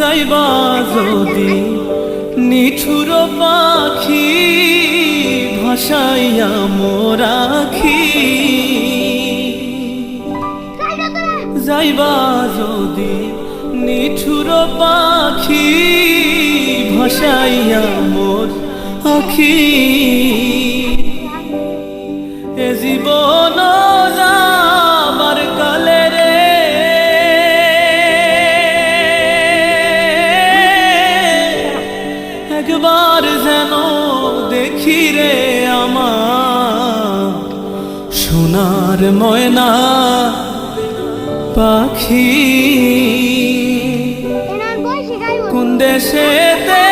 যাইবা যদি নিঠুর পাখি ভাসাইয়া মোরাখি যাইবা যদি নিঠুর পাখি ভাসাইয়া মোর আখি এ জীবন যাবার কালে রে একবার যেন দেখি রে আমার সোনার ময়না পাখি কোন দেশেতে